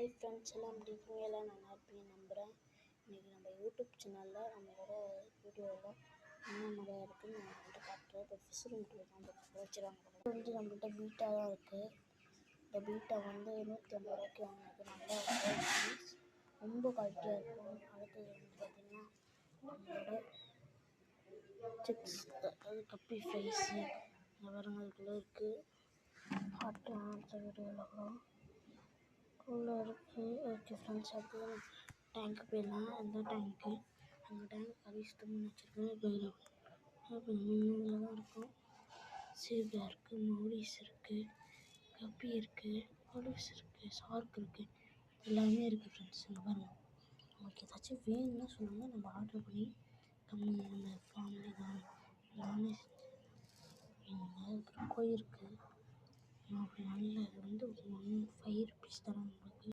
Hi friends, எல்லாம் எப்படி இருக்கீங்க? எல்லாம் நல்லா இருப்பீங்க நம்புகிறேன். இன்றைக்கி நம்ம யூடியூப் சேனலில் நம்மளோட வீடியோவில் இன்னும் நிறையா இருக்குதுன்னு நான் வந்துட்டு காட்டுறேன். இப்போ ஃபிஷ் ரூம்கிட்ட தான் வச்சுருவாங்க. வந்து நம்மள்கிட்ட பீட்டா தான் இருக்குது. இந்த பீட்டா வந்து 150 ரூபாய்க்கு வாங்கினது. நல்லா இருக்கும், ரொம்ப குவாலிட்டியாக இருக்கும். அடுத்தது வந்து பார்த்திங்கன்னா நம்மளோட சிக்ஸ், அதாவது கப்பி ஃப்ரைஸு வரங்களுக்குள்ளே இருக்குது. காட்டுறேன் அடுத்த வீடியோவில் கூட உள்ளே இருக்குது. ஓகே ஃப்ரெண்ட்ஸ், அடுத்து டேங்க்கு போயிடலாம். அந்த டேங்க்கு கறி சுத்தமாக வச்சுருக்கேன். போயிடும் தான் இருக்கும். சீப்ரா இருக்குது, மௌரிஸ் இருக்குது, கப்பி இருக்குது, போலீஸ் இருக்குது, ஷார்க் இருக்குது, எல்லாமே இருக்குது ஃப்ரெண்ட்ஸ். இங்கே பாருங்கள், உங்களுக்கு ஏதாச்சும் வேணும்னா சொன்னாங்க, நம்ம ஆர்டர் பண்ணி கம்மி நம்ம ஃபேமிலி தான் எல்லாமே அப்புறம் இருக்குது. அப்படி நல்ல இது வந்து 15 rupees தரோம் நம்மளுக்கு.